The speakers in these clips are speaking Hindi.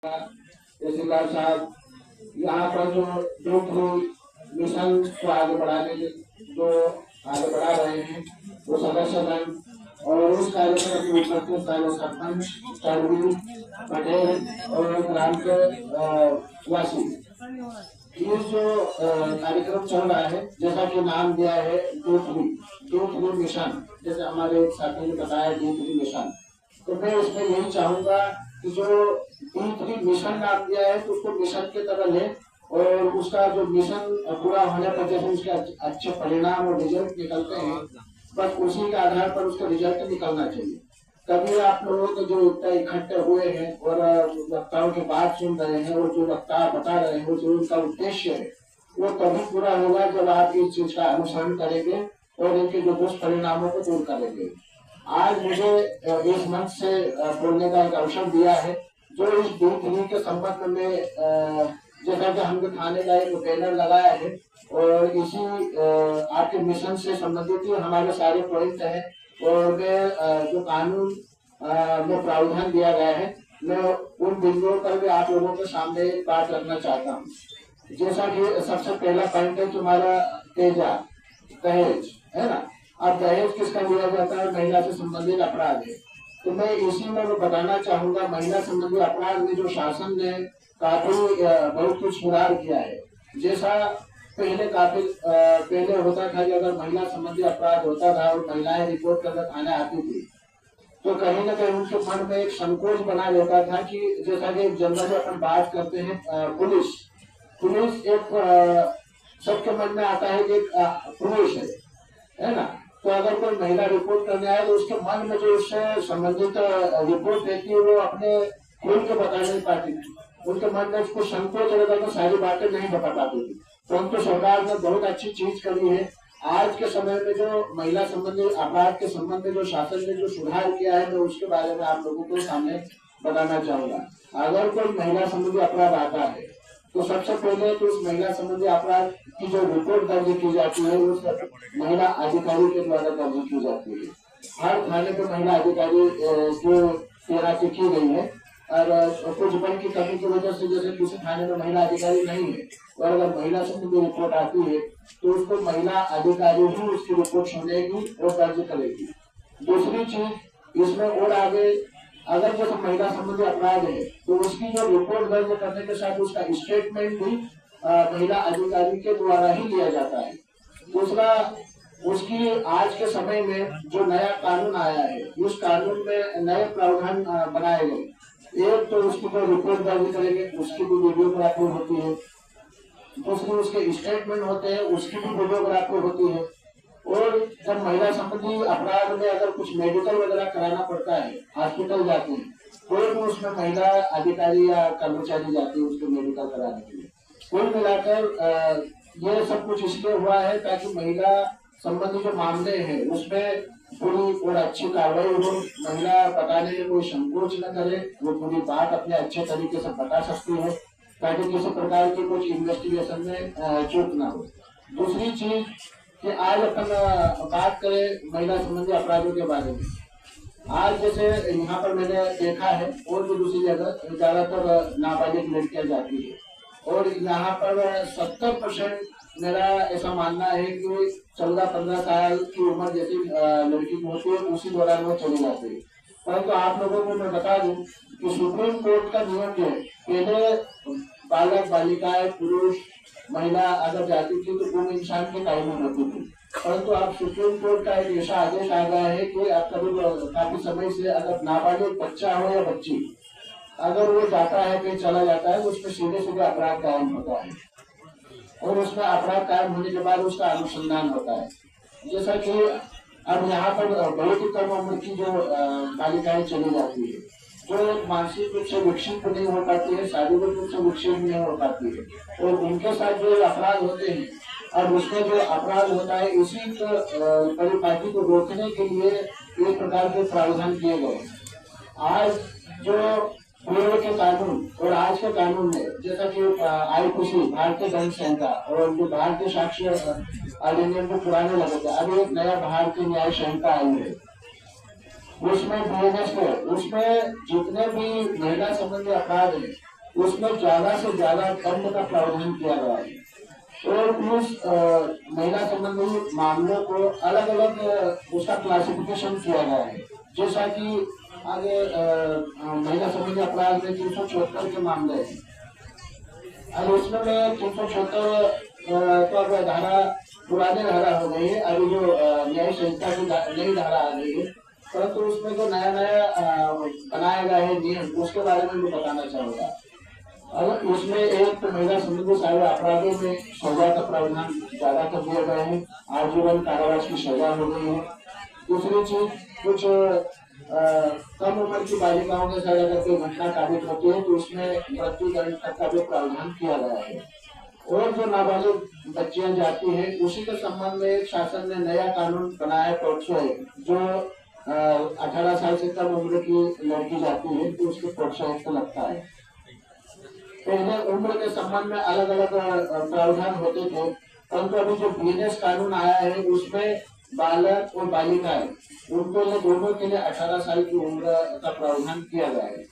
तहसीलदार साहब यहाँ पर जो ड्यूटी मिशन को आगे बढ़ाने जो आगे बढ़ा रहे हैं वो सदस्यगण और उस कार्यक्रम में उपस्थित सारे सरपंच चौधरी पटेल और ग्राम के वासी। ये जो कार्यक्रम चल रहा है जैसा कि नाम दिया है ड्यूटी मिशन, जैसे हमारे साथी ने बताया ड्यूटी मिशन, तो मैं इसमें यही चाहूंगा कि जो ड्यूटी मिशन नाम दिया है तो उसको मिशन की तरह ले और उसका जो मिशन पूरा होने पर जैसे उसके अच्छे परिणाम और रिजल्ट निकलते हैं बस उसी के आधार पर उसका रिजल्ट निकलना चाहिए। तभी आप लोगों को जो इतना इकट्ठे हुए हैं और वक्ताओं की बात सुन रहे हैं और जो वक्ता बता रहे हैं जो उनका उद्देश्य है वो तभी पूरा होगा जब आप इस चीज का अनुसरण करेंगे और इनके जो दुष्परिणामों को दूर करेंगे। आज मुझे इस मंच से बोलने का एक अवसर दिया है जो इस ड्यूटी के संबंध में जैसा कि हमने थाने का एक बैनर लगाया है और इसी आपके मिशन से संबंधित हमारे सारे पॉइंट हैं और मैं जो कानून में प्रावधान दिया गया है मैं उन बिंदुओं पर भी आप लोगों के सामने बात रखना चाहता हूँ। जैसा कि सबसे पहला पॉइंट है तुम्हारा दहेज है ना। अब दहेज किसका दिया जाता है? महिला से संबंधित अपराध है। तो मैं इसी में बताना चाहूंगा महिला संबंधी अपराध में जो शासन ने काफी बहुत कुछ सुधार किया है। जैसा पहले होता था कि अगर महिला संबंधी अपराध होता था और महिलाएं रिपोर्ट करके थाने आती थी तो कहीं ना कहीं उनके मन में एक संकोच बना रहता था कि जैसा कि जनरली अपन बात करते हैं पुलिस एक सबके मन में आता है कि एक पुरुष है ना। तो अगर कोई महिला रिपोर्ट करने आए तो उसके मन में जो उससे संबंधित रिपोर्ट रहती है वो अपने खुल के बता नहीं पाती थी। उनके मन में उसको संकोच रहता तो सारी बातें नहीं बता पाती थी। परंतु सरकार ने बहुत अच्छी चीज करी है। आज के समय में जो महिला संबंधी अपराध के संबंध में जो शासन ने जो सुधार किया है मैं उसके बारे में आप लोगों को सामने बताना चाहूंगा। अगर कोई महिला संबंधी अपराध आता है तो सबसे पहले तो उस महिला संबंधी अपराध की जो रिपोर्ट दर्ज की जाती है उस महिला अधिकारी के द्वारा दर्ज की जाती है। हर थाने पर महिला अधिकारी जो तैनाती की गई है और कुछ बल की कमी की वजह से जैसे किसी थाने में महिला अधिकारी नहीं है और अगर महिला संबंधी रिपोर्ट आती है तो उसको महिला अधिकारी ही उसकी रिपोर्ट सुनेगी और दर्ज करेगी। दूसरी चीज इसमें और आगे अगर जैसे महिला संबंधी अपराध है तो उसकी जो रिपोर्ट दर्ज करने के साथ उसका स्टेटमेंट भी महिला अधिकारी के द्वारा ही लिया जाता है। दूसरा उसकी आज के समय में जो नया कानून आया है उस कानून में नए प्रावधान बनाए गए। एक तो उसकी जो रिपोर्ट दर्ज करेंगे उसकी भी वीडियोग्राफी होती है। दूसरी उसके स्टेटमेंट होते हैं उसकी भी वीडियोग्राफी होती है। और जब महिला संबंधी अपराध में अगर कुछ मेडिकल वगैरह कराना पड़ता है हॉस्पिटल जाते हैं तो भी उसमें महिला अधिकारी या कर्मचारी जाती है उसको मेडिकल कराने के लिए। कुल मिलाकर ये सब कुछ इसलिए हुआ है ताकि महिला संबंधी जो मामले हैं उसमें पूरी और अच्छी कार्रवाई हो। महिला बताने में कोई संकोच न करे, वो पूरी बात अपने अच्छे तरीके से बता सकती है ताकि किसी प्रकार की कुछ इन्वेस्टिगेशन में चूक ना हो। दूसरी चीज कि आज अपन बात करें महिला संबंधी अपराधों के बारे में। आज जैसे यहाँ पर मैंने देखा है और भी दूसरी जगह ज्यादातर नाबालिग लड़कियां जाती है और यहाँ पर 70% मेरा ऐसा मानना है कि 14-15 साल की उम्र जैसी लड़की होती है उसी दौरान वो चली जाती है। परंतु आप लोगों को मैं बता दूं कि सुप्रीम कोर्ट का नियम जो है पहले बालक बालिकाएं पुरुष महिला अगर जाती थी तो पूर्ण इंसान की टाइमिंग होती थी। परंतु अब सुप्रीम कोर्ट का एक ऐसा आदेश आ गया है कि आप कभी काफी समय से अगर नाबालिग बच्चा हो या बच्ची अगर वो जाता है कहीं चला जाता है तो उसमें सीधे सीधे अपराध कायम होता है और उसमें अपराध कायम होने के बाद उसका अनुसंधान होता है। जैसा कि अब यहाँ पर बहुत ही कम उम्र की जो बालिकाएं चली जाती है जो मानसिक रूप से विकसित नहीं हो पाती है, शारीरिक रूप से विकसित नहीं हो पाती है और उनके साथ जो अपराध होते हैं और उसमें जो अपराध होता है इसी परिपाटी को रोकने के लिए एक प्रकार के प्रावधान किए गए। आज जो पूर्व के कानून और आज के कानून में जैसा कि IPC भारतीय दंड संहिता और जो भारतीय साक्ष्य अधिनियम को पुराने लगे थे अब एक नया भारतीय न्याय संहिता आई है उसमें BNS को उसमें जितने भी महिला संबंधी अपराध है उसमें ज्यादा से ज्यादा दंड का प्रावधान किया गया है। और उस महिला संबंधी मामलों को अलग अलग उसका क्लासिफिकेशन किया गया है। जैसा कि आगे महिला संबंधी अपराध में 376 के मामले हैं। अब उसमें 376 तो अब धारा पुराने धारा हो गई है, अभी जो न्याय संहिता की नई धारा आ गई है, परंतु उसमें जो नया नया बनाया गया है नियम, उसके बारे में मैं बताना चाहूंगा। और उसमें एक तो महिला संबंधी सारे अपराधों में सजा का प्रावधान ज्यादा कर दिया गया है, आजीवन कारावास की सजा हो गई है। दूसरी चीज, कुछ कम उम्र की बालिकाओं के साथ अगर कोई घटना काबिज होती है तो उसमें मृत्युदंड तक का भी प्रावधान किया गया है। और जो नाबालिग बच्चियां जाती है उसी के संबंध में एक शासन ने नया कानून बनाया पॉक्सो एक्ट, जो 18 साल से कम उम्र की लड़की जाती है तो उसके पॉक्सो एक्ट लगता है। पहले उम्र के संबंध में अलग अलग प्रावधान होते थे, परंतु अभी जो बीएनएस कानून आया है उसमें बालक और बालिकाएं उनको लिए दोनों के लिए 18 साल की उम्र का प्रावधान किया गया है।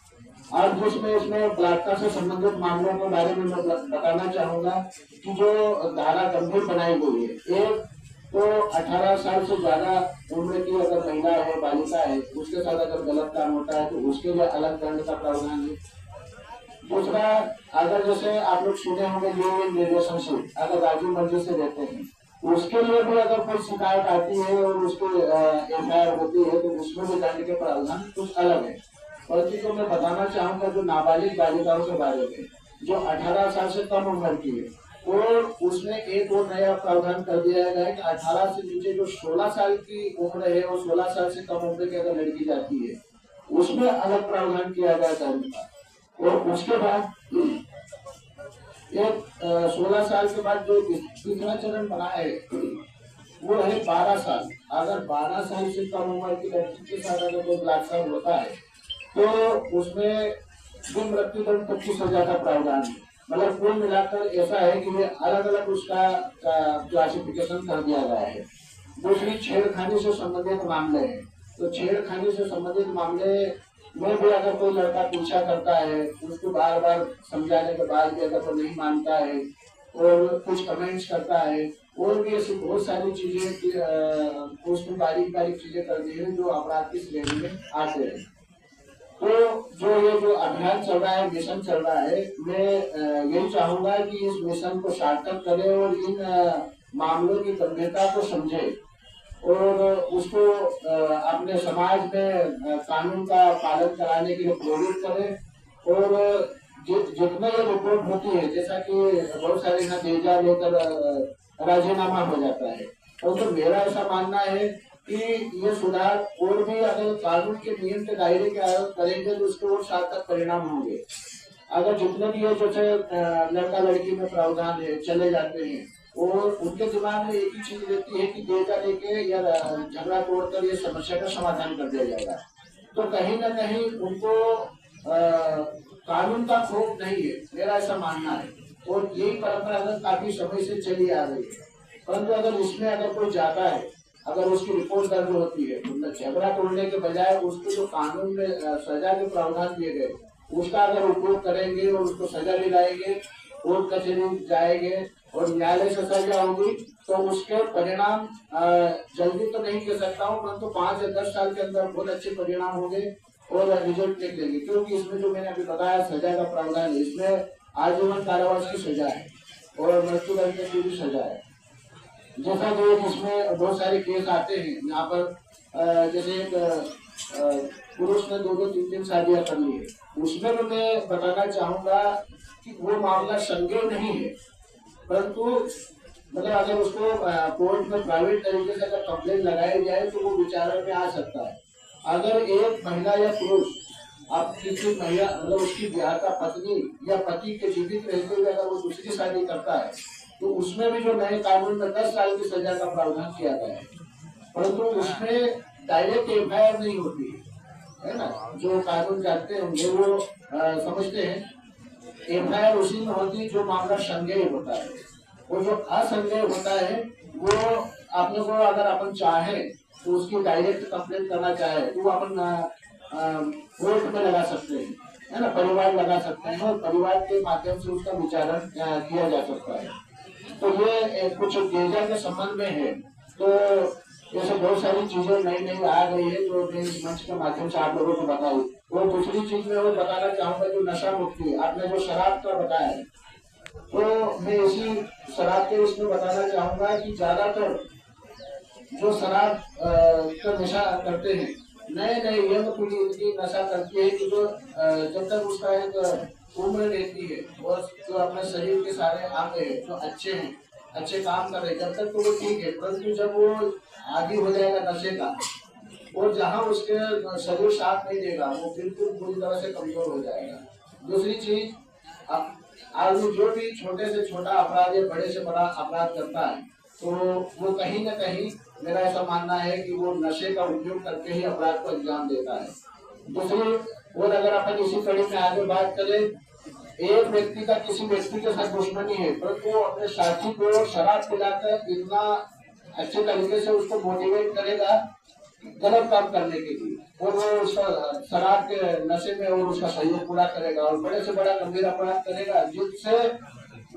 आज जिसमें इसमें बलात्कार से संबंधित मामलों के बारे में मैं बताना चाहूंगा कि जो धारा गंभीर बनाई गई है, एक तो 18 साल से ज्यादा उम्र की अगर महिला है, बालिका है, उसके साथ अगर गलत काम होता है तो उसके लिए अलग दंड का प्रावधान है। दूसरा, अगर जैसे आप लोग सुने होंगे लिव इन रिलेशनशिप, अगर राजी मर्जी से रहते हैं, उसके लिए भी अगर कोई शिकायत आती है और उसको एफआईआर होती है तो उसमें भी दंड के प्रावधान कुछ अलग है। और चीज को मैं बताना चाहूंगा जो नाबालिग बालिकाओं के बारे में, जो 18 साल से कम उम्र की है, और उसमें एक और नया प्रावधान कर दिया गया है कि 18 से नीचे जो 16 साल की उम्र है और 16 साल से कम उम्र की अगर लड़की जाती है उसमें अलग प्रावधान किया गया दंड का। और उसके बाद एक 16 साल के बाद जो तीसरा चरण बना है वो है 12 साल। अगर 12 साल से कम उम्र की लड़की के साथ अगर कोई बलात्कार होता है तो उसमें भी मृत्यु दंड तक की सजा का प्रावधान है। मतलब कुल मिलाकर ऐसा है कि अलग अलग उसका क्लासिफिकेशन कर दिया गया है। दूसरी, छेड़खानी से संबंधित मामले हैं, तो छेड़खानी से संबंधित मामले में भी अगर कोई लड़का पीछा करता है, उसको बार बार समझाने के बाद भी अगर वो नहीं मानता है और कुछ कमेंट्स करता है और भी ऐसी बहुत सारी चीजें उसमें बारीक बारीक चीजें कर दी है जो अपराध की श्रेणी में आते हैं। तो जो ये जो अभियान चल रहा है, मिशन चल रहा है, मैं यही चाहूंगा कि इस मिशन को सार्थक करे और इन मामलों की गंभीरता को समझे और उसको अपने समाज में कानून का पालन कराने के लिए प्रेरित करें। और जितने ये रिपोर्ट होती है, जैसा कि बहुत सारे नतीजा लेकर राजीनामा हो जाता है, और तो मेरा ऐसा मानना है कि ये सुधार और भी अगर कानून के नियम के दायरे के करेंगे तो उसके और सार्थक परिणाम होंगे। अगर जितने भी ये जैसे लड़का लड़की में प्रावधान है चले जाते हैं और उनके दिमाग में एक ही चीज रहती है कि डेटा लेके या झगड़ा तोड़कर ये समस्या का समाधान कर दिया जाएगा, तो कहीं ना कहीं उनको कानून का खौफ नहीं है, मेरा ऐसा मानना है। और यही परंपरा अगर काफी समय से चली आ रही है, परंतु अगर इसमें अगर कोई जाता है, अगर उसकी रिपोर्ट दर्ज होती है तो झगड़ा तोड़ने के बजाय उसको जो कानून में सजा के प्रावधान दिए गए उसका अगर उपयोग करेंगे और उसको सजा दिलाएंगे, कोर्ट कचहरी जाएंगे और न्यायालय से सजा होगी, तो उसके परिणाम जल्दी तो नहीं कह सकता हूँ, परंतु 5 या 10 साल के अंदर बहुत अच्छे परिणाम होंगे और रिजल्ट निकलेंगे। क्योंकि इसमें जो मैंने अभी बताया सजा का प्रावधान है, इसमें आजीवन कारावास की सजा है और मृत्युदंड की भी सजा है। जैसा कि इसमें बहुत सारे केस आते हैं यहाँ पर, जैसे एक पुरुष ने 2-2, 3-3 शादियां कर ली है, उसमें भी मैं बताना चाहूंगा कि वो मामला संज्ञेय नहीं है, परंतु मतलब अगर उसको कोर्ट में प्राइवेट तरीके से अगर कंप्लेंट लगाई जाए तो वो विचारण में आ सकता है। अगर एक महिला या पुरुष अब किसी महिला मतलब उसकी ब्याहता पत्नी या पति के जीवित रहते हुए अगर वो दूसरी शादी करता है तो उसमें भी जो नए कानून में 10 साल की सजा का प्रावधान किया गया है, परंतु उसमें डायरेक्ट एफआईआर नहीं होती है ना। जो कानून जानते होंगे वो समझते हैं एफआईआर उसी में होती है जो मामला संज्ञेय होता है, और जो असंज्ञेय होता है वो अपने को अगर अपन चाहे तो उसकी डायरेक्ट कंप्लेंट करना चाहे तो वो अपन कोर्ट में लगा सकते हैं। है ना, परिवार लगा सकते हैं और परिवार के माध्यम से उसका विचारण किया जा सकता है। तो ये कुछ गिरजा के संबंध में है। तो जैसे बहुत सारी चीजें नई नई आ गई है जो इस मंच के माध्यम से आप लोगों को बताई। वो दूसरी चीज में वो बताना चाहूंगा जो नशा मुक्ति, आपने जो शराब का बताया है, तो मैं इसी शराब के उसमें बताना चाहूंगा कि ज्यादातर जो शराब का नशा करते हैं, नए नए यंग पीढ़ी इनकी नशा करती है कि जो जब तक उसका एक उम्र रहती है और जो अपने शरीर के सारे अंग है जो अच्छे हैं, अच्छे काम कर रहे हैं, जब तक तो वो ठीक है, परंतु जब वो आदी हो जाएगा नशे का और जहाँ उसके शरीर साथ नहीं देगा वो बिल्कुल पूरी तरह से कमजोर हो जाएगा। दूसरी चीज, आदमी जो भी छोटे से छोटा अपराध या बड़े से बड़ा अपराध करता है तो वो कहीं न कहीं, मेरा ऐसा मानना है कि वो नशे का उपयोग करके ही अपराध को अंजाम देता है। दूसरी और अगर अपन इसी कड़ी में आगे बात करें, एक व्यक्ति का किसी व्यक्ति के साथ दुश्मनी है परंतु वो अपने साथी को शराब पिलाकर इतना अच्छे तरीके से उसको मोटिवेट करेगा गलत काम करने के लिए, और वो उसका शराब के नशे में और उसका सहयोग पूरा करेगा और बड़े से बड़ा गंभीर अपराध करेगा जिससे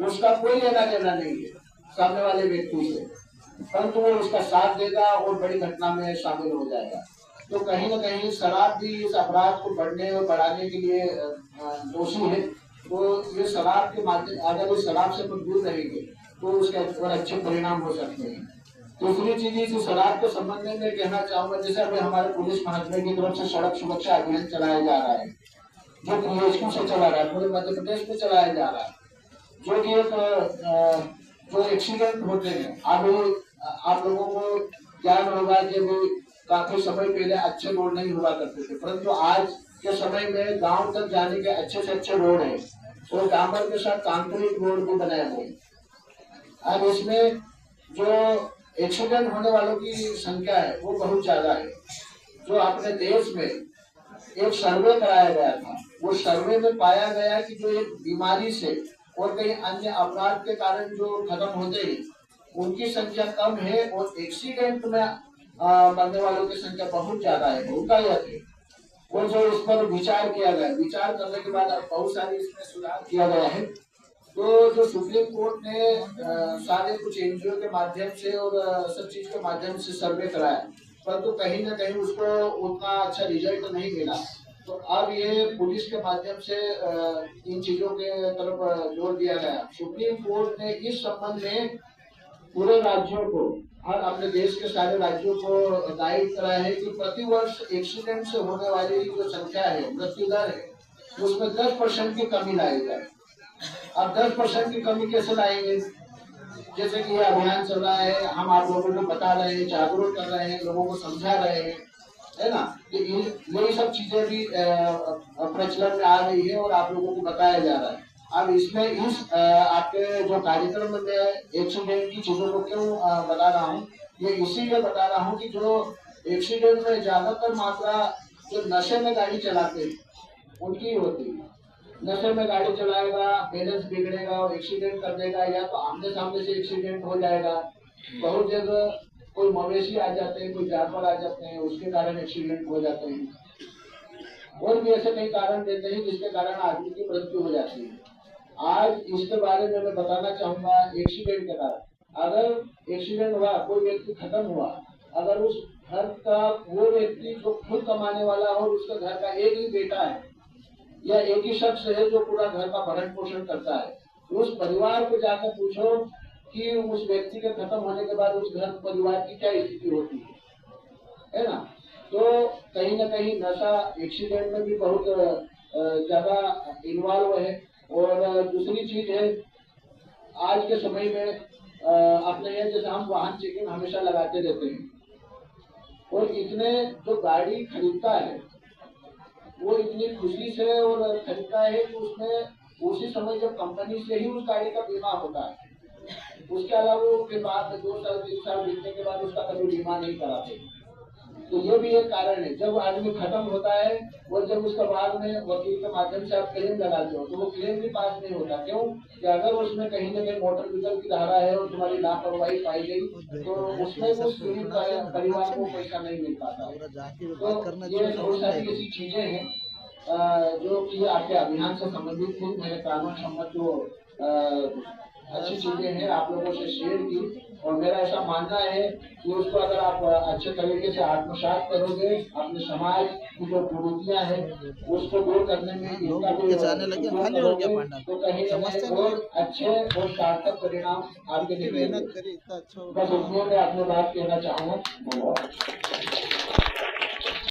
उसका कोई लेना देना नहीं है सामने वाले व्यक्ति से, परंतु वो उसका साथ देगा और बड़ी घटना में शामिल हो जाएगा। तो कहीं न कहीं शराब भी इस अपराध को बढ़ने और बढ़ाने के लिए दोषी है। तो ये शराब के माध्यम, अगर इस शराब से दूर रहेंगे तो उसके और अच्छे परिणाम हो सकते हैं। दूसरी चीज इस शराब के संबंध में मैं कहना चाहूंगा, जैसे अभी हमारे पुलिस महकमे की तरफ से सड़क सुरक्षा अभियान चलाया जा रहा है जो PHQ से चला रहा है, पूरे मध्य प्रदेश में चलाया जा रहा है, जो कि एक जो एक्सीडेंट होते हैं, अभी आप लोगों को ज्ञान होगा कि अभी काफी समय पहले अच्छे रोड नहीं हुआ करते थे, परंतु आज के समय में गांव तक जाने के अच्छे से अच्छे रोड है और डामर के साथ कंक्रीट रोड भी बनाए हुए। अब इसमें जो एक्सीडेंट होने वालों की संख्या है वो बहुत ज्यादा है। जो अपने देश में एक सर्वे कराया गया था, वो सर्वे में पाया गया कि जो एक बीमारी से और कई अन्य अपराध के कारण जो खत्म होते हैं उनकी संख्या कम है और एक्सीडेंट में मरने वालों की संख्या बहुत ज्यादा है, बहुतायत है। और जो इस पर विचार किया गया, विचार करने के बाद बहुत सारी इसमें सुधार किया गया है। तो जो सुप्रीम कोर्ट ने सारे कुछ NGO के माध्यम से और सब चीज के माध्यम से सर्वे कराया, परंतु कहीं ना कहीं उसको उतना अच्छा रिजल्ट नहीं मिला। तो अब ये पुलिस के माध्यम से इन चीजों के तरफ जोर दिया गया। सुप्रीम कोर्ट ने इस संबंध में पूरे राज्यों को और अपने देश के सारे राज्यों को गाइड कराया है कि प्रतिवर्ष एक्सीडेंट से होने वाली जो संख्या है, मृत्यु दर है, उसमें 10% की कमी लाई जाए। अब 10% की कमी कैसे लाएंगे? जैसे कि ये अभियान चल रहा है, हम आप लोगों को बता रहे हैं, जागरूक कर रहे हैं, लोगों को समझा रहे हैं, है ना, यही सब चीजें भी प्रचलन में आ रही है और आप लोगों को बताया जा रहा है। अब इसमें इस आपके जो कार्यक्रम में एक्सीडेंट की चीजों को क्यों बता रहा हूँ, ये इसीलिए बता रहा हूँ कि जो एक्सीडेंट में ज्यादातर मात्रा जो नशे में गाड़ी चलाते हैं उनकी होती है। नशे में गाड़ी चलाएगा, बैलेंस बिगड़ेगा और एक्सीडेंट कर देगा, या तो आमने सामने से एक्सीडेंट हो जाएगा। बहुत जगह कोई मवेशी आ जाते हैं, कोई जानवर आ जाते हैं, उसके कारण एक्सीडेंट हो जाते हैं। और भी ऐसे कई कारण देते हैं जिसके कारण आदमी की मृत्यु हो जाती है। आज इसके बारे में मैं बताना चाहूंगा। एक्सीडेंट के कारण अगर एक्सीडेंट हुआ, कोई व्यक्ति खत्म हुआ, अगर उस घर का वो व्यक्ति जो खुद कमाने वाला हो, उसके घर का एक ही बेटा है या एक ही शख्स है जो पूरा घर का भरण पोषण करता है, उस परिवार को जाकर पूछो कि उस व्यक्ति के खत्म होने के बाद उस घर परिवार की क्या स्थिति होती है ना। तो कहीं ना कहीं नशा एक्सीडेंट में भी बहुत ज्यादा इन्वॉल्व है। और दूसरी चीज है, आज के समय में अपने यहाँ जैसे हम वाहन चेकिंग हमेशा लगाते रहते हैं, और इतने जो गाड़ी खरीदता है वो इतनी खुशी से और खरीदता है कि उसमें उसी समय जब कंपनी से ही उस गाड़ी का बीमा होता है, उसके अलावा वो फिर बाद में 2 साल 3 साल बीतने के बाद उसका कभी बीमा नहीं कराते। तो ये भी एक कारण है। जब आदमी खत्म होता है और जब उसका बाद में वकील के माध्यम से आप क्लेम लगाते हो तो वो क्लेम भी पास नहीं होता। क्यों? कि अगर उसमें कहीं न कहीं मोटर व्हीकल की धारा है और तुम्हारी लापरवाही पाई गई तो उसमें उस परिवार को पैसा नहीं मिल पाता। तो ये बहुत सारी ऐसी चीजें हैं जो कि आपके अभियान से संबंधित थी, मेरे कानून सम्मत जो अच्छी चीजें हैं आप लोगों से शेयर की, और मेरा ऐसा मानना है कि उसको अगर आप अच्छे तरीके से आत्मसात करोगे, अपने समाज की जो कुरीतियां हैं उसको दूर करने में इसका भी उपयोग करोगे, तो कहीं ना कहीं बहुत अच्छे और सार्थक परिणाम आपके निकलेंगे। बस उतने में अपनी बात कहना चाहूँगा।